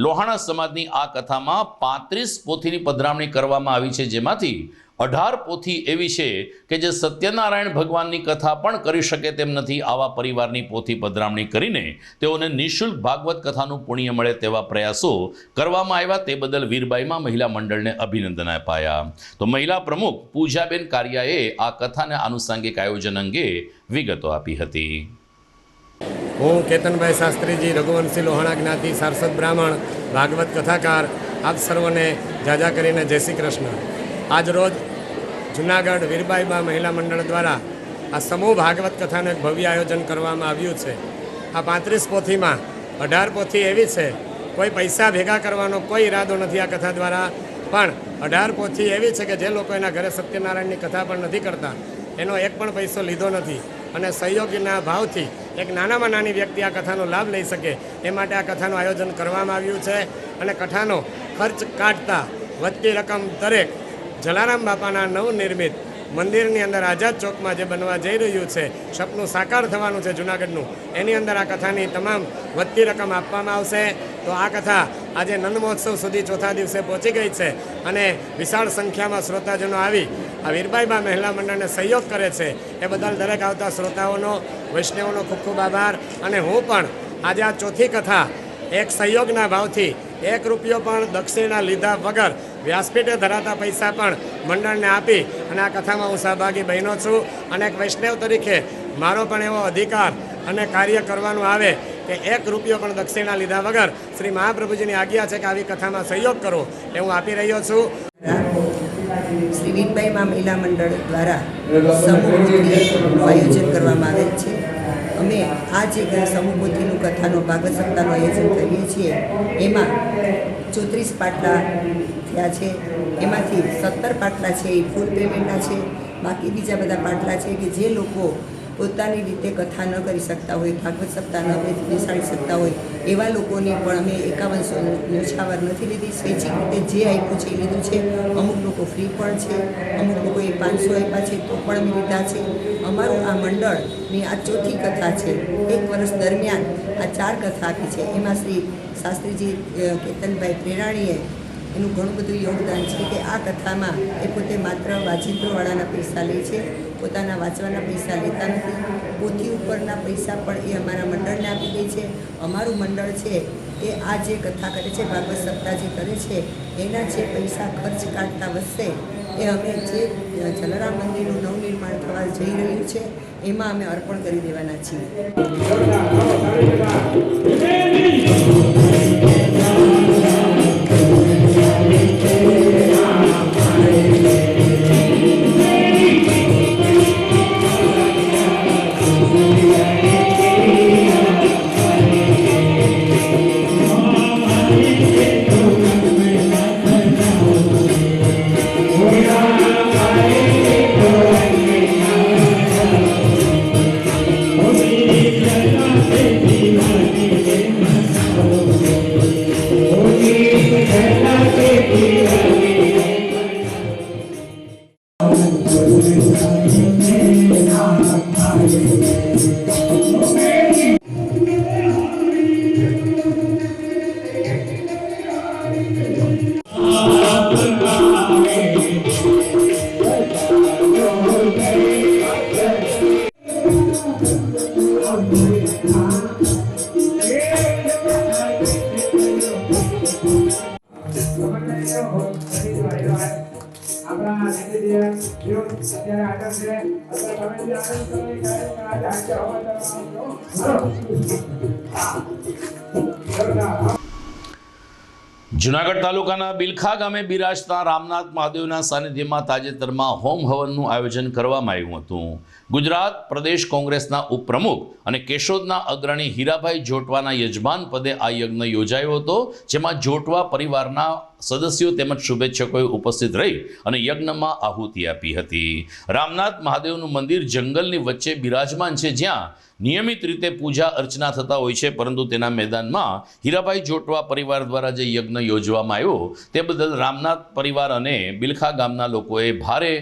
Speaker 1: લોહાણા સમાજની આ કથામાં 35 પોથીની પધરામણી કરવામાં આવી છે, જેમાંથી 18 પોથી એવી છે કે જે સત્યનારાયણ ભગવાનની કથા પણ કરી શકે તેમ નથી. આવા પરિવારની પોથી પધરામણી કરીને તેઓને નિઃશુલ્ક ભાગવત કથાનું પુણ્ય મળે તેવા પ્રયાસો કરવામાં આવ્યા. તે બદલ વીરબાઈમાં મહિલા મંડળને અભિનંદન અપાયા. તો મહિલા પ્રમુખ પૂજાબેન કારિયાએ આ કથાના આનુષાંગિક આયોજન અંગે વિગતો આપી હતી.
Speaker 16: હું કેતનભાઈ શાસ્ત્રીજી, રઘુવંશી લોહાણા જ્ઞાતિ, સારસ્વત બ્રાહ્મણ, ભાગવત કથાકાર, આપ સર્વને જાજા કરીને જય શ્રી કૃષ્ણ. આજ રોજ જુનાગઢ વીરબાઈબા મહિલા મંડળ દ્વારા આ સમૂહ ભાગવત કથાનું એક ભવ્ય આયોજન કરવામાં આવ્યું છે. આ 35 પોથીમાં 18 પોથી એવી છે, કોઈ પૈસા ભેગા કરવાનો કોઈ ઈરાદો નથી આ કથા દ્વારા, પણ 18 પોથી એવી છે કે જે લોકો એના ઘરે સત્યનારાયણની કથા પણ નથી કરતા એનો એક પણ પૈસો લીધો નથી, અને સહયોગીના ભાવથી એક નાનામાં નાની વ્યક્તિ આ કથાનો લાભ લઈ શકે એ માટે આ કથાનું આયોજન કરવામાં આવ્યું છે. અને કથાનો ખર્ચ કાઢતા વધતી રકમ દરેક જલારામ બાપાના નવનિર્મિત મંદિરની અંદર આઝાદ ચોકમાં જે બનવા જઈ રહ્યું છે, સપનું સાકાર થવાનું છે જૂનાગઢનું, એની અંદર આ કથાની તમામ વધતી રકમ આપવામાં આવશે. તો આ કથા આજે નંદ મહોત્સવ સુધી ચોથા દિવસે પહોંચી ગઈ છે અને વિશાળ સંખ્યામાં શ્રોતાજનો આવી આ વીરબાઈબા મહિલા મંડળને સહયોગ કરે છે એ બદલ દરેક આવતા શ્રોતાઓનો, વૈષ્ણવોનો ખૂબ ખૂબ આભાર. અને હું પણ આજે આ ચોથી કથા એક સહયોગના ભાવથી 1 રૂપિયો પણ દક્ષિણા લીધા વગર વ્યાસપીઠે ધરાતા પૈસા પણ મંડળને આપી અને આ કથામાં હું સહભાગી બન્યો છું. અને એક વૈષ્ણવ તરીકે મારો પણ એવો અધિકાર અને કાર્ય કરવાનું આવે કે 1 રૂપિયો પણ દક્ષિણા લીધા વગર શ્રી મહાપ્રભુજીની આજ્ઞા છે કે આવી કથામાં સહયોગ કરો એ હું આપી રહ્યો છું.
Speaker 17: શ્રી વીરબાઈબા મહિલા મંડળ દ્વારા સમૂહનું આયોજન કરવામાં આવેલ છે. અમે આ જે સમૂહ પોથીનું કથાનો ભાગવત સપ્તાહનું આયોજન કરીએ છીએ એમાં 34 પાટલા થયા છે. એમાંથી 17 પાટલા છે એ ફૂલ પેમેન્ટના છે. બાકી બીજા બધા પાટલા છે કે જે લોકો પોતાની રીતે કથા ન કરી શકતા હોય, ભાગવત સપ્તાહ ન બેસાડી શકતા હોય એવા લોકોને પણ અમે 5100 ન્યોછાવર નથી લીધી. સ્વૈચ્છિક રીતે જે આપ્યું છે એ લીધું છે. અમુક લોકો ફ્રી પણ છે, અમુક લોકોએ 500 આપ્યા છે તો પણ અમે લીધા છે. અમારું આ મંડળની આ ચોથી કથા છે. 1 વર્ષ દરમિયાન આ 4 કથા આપી છે. એમાં શ્રી શાસ્ત્રીજી કેતનભાઈ પ્રેરાણીએ એનું ઘણું બધું યોગદાન છે કે આ કથામાં એ પોતે માત્ર વાજિંત્રોવાળાના પૈસા લે છે, પોતાના વાંચવાના પૈસા લેતા નથી. પોથી ઉપરના પૈસા પણ એ અમારા મંડળને આપી દે છે. અમારું મંડળ છે એ આ જે કથા કરે છે, ભાગવત સપ્તાહ જે કરે છે એના જે પૈસા ખર્ચ કાઢતા વધશે એ અમે જે જલારામ મંદિરનું નવનિર્માણ થવા જઈ રહ્યું છે એમાં અમે અર્પણ કરી દેવાના છીએ.
Speaker 1: જુનાગઢ તાલુકાના બિલખા ગામે બિરાજતા રામનાથ મહાદેવના સાનિધ્યમાં તાજેતરમાં હોમ હવનનું આયોજન કરવામાં આવ્યું હતું. ગુજરાત પ્રદેશ કોંગ્રેસના ઉપપ્રમુખ અને કેશોદના અગ્રણી હીરાભાઈ જોટવાના યજમાન પદે આ યજ્ઞ યોજાયો હતો, જેમાં જોટવા પરિવારના સદસ્યો તેમજ શુભેચ્છકોએ ઉપસ્થિત રહી અને યજ્ઞમાં આહુતિ આપી હતી. રામનાથ મહાદેવનું મંદિર જંગલની વચ્ચે બિરાજમાન છે, જ્યાં નિયમિત રીતે પૂજા અર્ચના થતા હોય છે, પરંતુ તેના મેદાનમાં હીરાભાઈ જોટવા પરિવાર દ્વારા જે યજ્ઞ યોજવામાં આવ્યો તે બદલ રામનાથ પરિવાર અને બિલખા ગામના લોકોએ ભારે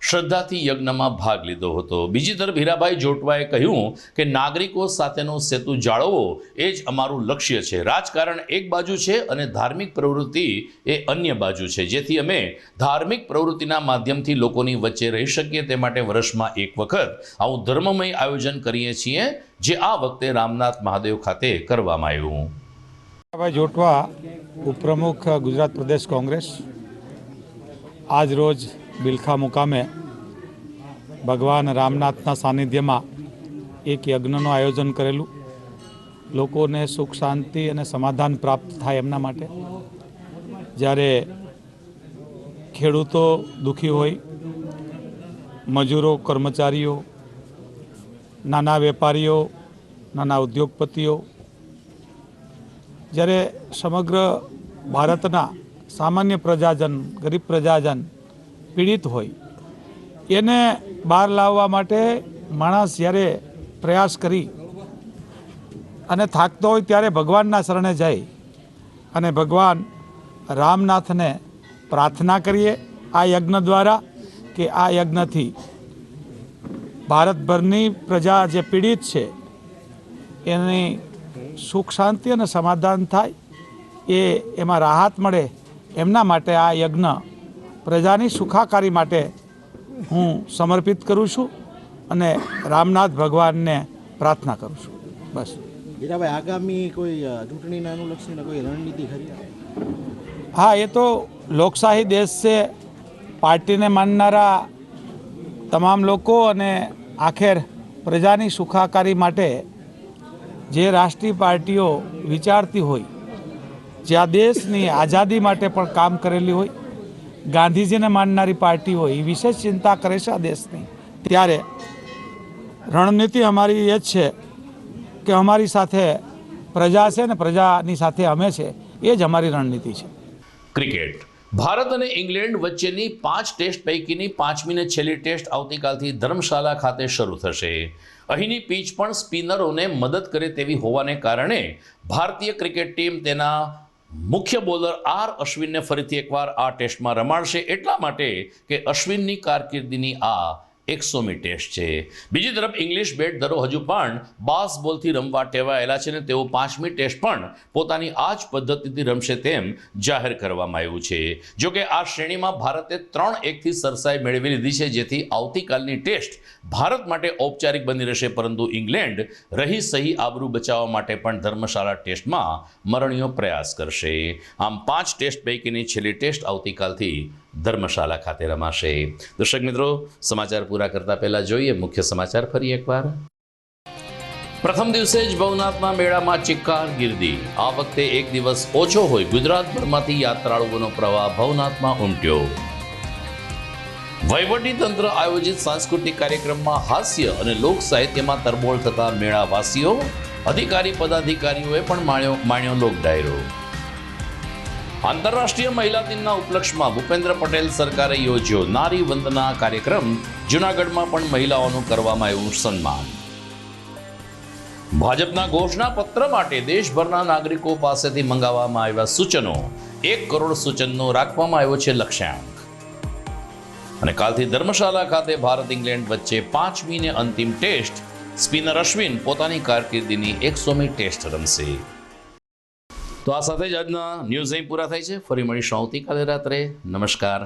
Speaker 1: શ્રદ્ધાથી યજ્ઞમાં ભાગ લીધો હતો. બીજી તરફ હીરાભાઈ જોટવાએ કહ્યું કે નાગરિકો સાથેનો સેતુ જાળવવો એ જ અમારું લક્ષ્ય છે. રાજકારણ એક બાજુ છે અને ધાર્મિક પ્રવૃત્તિ એ અન્ય બાજુ છે, જેથી અમે ધાર્મિક પ્રવૃત્તિના માધ્યમથી લોકોની વચ્ચે રહી શકીએ તે માટે વર્ષમાં એક વખત આવું ધર્મમય આયોજન કરીએ છીએ, જે આ વખતે રામનાથ મહાદેવ ખાતે કરવામાં આવ્યું.
Speaker 18: હીરાભાઈ જોટવા ઉપપ્રમુખ ગુજરાત પ્રદેશ કોંગ્રેસ આજ રોજ બિલખા મુકામે ભગવાન રામનાથના સાનિધ્યમાં એક યજ્ઞનું આયોજન કરેલું. લોકોને સુખ શાંતિ અને સમાધાન પ્રાપ્ત થાય એમના માટે. જ્યારે ખેડૂતો દુઃખી હોય, મજૂરો, કર્મચારીઓ, નાના વેપારીઓ, નાના ઉદ્યોગપતિઓ, જ્યારે સમગ્ર ભારતના સામાન્ય પ્રજાજન, ગરીબ પ્રજાજન પીડિત હોય, એને બહાર લાવવા માટે માણસ જ્યારે પ્રયાસ કરી અને થાકતો હોય ત્યારે ભગવાનના શરણે જાય અને ભગવાન રામનાથને પ્રાર્થના કરીએ આ યજ્ઞ દ્વારા કે આ યજ્ઞથી ભારતભરની પ્રજા જે પીડિત છે એની સુખ શાંતિ અને સમાધાન થાય એમાં રાહત મળે એમના માટે આ યજ્ઞ પ્રજાની સુખાકારી માટે હું સમર્પિત કરું છું અને રામનાથ ભગવાનને પ્રાર્થના કરું છું. બસ.
Speaker 19: હીરાભાઈ, આગામી કોઈ ચૂંટણીને અનુલક્ષીને કોઈ રણનીતિ ખરી?
Speaker 18: હા, એ તો લોકશાહી દેશ છે. પાર્ટીને માનનારા તમામ લોકો અને આખેર પ્રજાની સુખાકારી માટે જે રાષ્ટ્રીય પાર્ટીઓ વિચારતી હોય, જે આ દેશની આઝાદી માટે પણ કામ કરેલી હોય, ગાંધીજીને માનનારી પાર્ટી હોય, એ વિશેષ ચિંતા કરે છે આ દેશની, ત્યારે રણનીતિ અમારી એ જ છે કે અમારી સાથે પ્રજા છે ને પ્રજાની સાથે અમે છે, એ જ અમારી રણનીતિ છે.
Speaker 1: ક્રિકેટ. ભારત અને ઇંગ્લેન્ડ વચ્ચેની 5 ટેસ્ટ પૈકીની 5મી ને છેલ્લી ટેસ્ટ આવતીકાલથી ધર્મશાલા ખાતે શરૂ થશે. અહીંની પીચ પણ સ્પિનરોને મદદ કરે તેવી હોવાને કારણે ભારતીય ક્રિકેટ ટીમ તેના મુખ્ય બોલર આર અશ્વિનને ફરીથી એકવાર આ ટેસ્ટમાં રમાડશે, એટલા માટે કે અશ્વિનની કારકિર્દીની આ 100મી ટેસ્ટ છે. બીજી તરફ ઇંગ્લિશ બેટધરો હજુ પણ બાસ બોલથી રમવા ટેવાયેલા છે અને તેઓ 5મી ટેસ્ટ પણ પોતાની આ જ પદ્ધતિથી રમશે તેમ જાહેર કરવામાં આવ્યું છે. જોકે આ શ્રેણીમાં ભારતે 3-1થી સરસાઈ મેળવી લીધી છે, જેથી આવતીકાલની ટેસ્ટ ભારત માટે ઔપચારિક બની રહેશે, પરંતુ ઇંગ્લેન્ડ રહી સહી આબરૂ બચાવવા માટે પણ ધર્મશાળા ટેસ્ટમાં મરણીયો પ્રયાસ કરશે. આમ 5 ટેસ્ટ પૈકીની છેલ્લી ટેસ્ટ આવતીકાલથી ધર્મશાલા ખાતે રમાશે. દર્શક મિત્રો, સમાચાર પૂરા કરતા પહેલા જોઈએ મુખ્ય સમાચાર ફરી એકવાર. પ્રથમ દિવસે જ ભવનાથના મેળામાં ચિક્કાર ગીર્દી. આ વખતે એક દિવસ ઓછો હોય ગુજરાતભરમાંથી યાત્રાળુઓનો પ્રવાહ ભવનાથમાં ઉમટ્યો. વહીવટી તંત્ર આયોજિત સાંસ્કૃતિક કાર્યક્રમમાં હાસ્ય અને લોક સાહિત્યમાં તરબોળ થતા મેળાવાસીઓ, અધિકારી પદાધિકારીઓએ પણ માણ્યો લોક ડાયરો. આંતરરાષ્ટ્રીય મહિલા દિનના ઉપલક્ષમાં ભૂપેન્દ્ર પટેલ સરકારે યોજ્યો નારી વંદના કાર્યક્રમ. જૂનાગઢમાં પણ મહિલાઓનું કરવામાં આવ્યું સન્માન. ભાજપના ઘોષણા પત્ર માટે દેશભરના નાગરિકો પાસેથી મંગાવવામાં આવ્યા સૂચનો. 1 કરોડ સૂચનનો રાખવામાં આવ્યો છે લક્ષ્યાંક. અને કાલથી ધર્મશાલા ખાતે ભારત ઇંગ્લેન્ડ વચ્ચે 5મી ને અંતિમ ટેસ્ટ. સ્પિનર અશ્વિન પોતાની કારકિર્દીની 100મી ટેસ્ટ રમશે. તો આ સાથે જ આજના ન્યૂઝ અહીં પૂરા થાય છે. ફરી મળીશું આવતીકાલે રાત્રે. નમસ્કાર.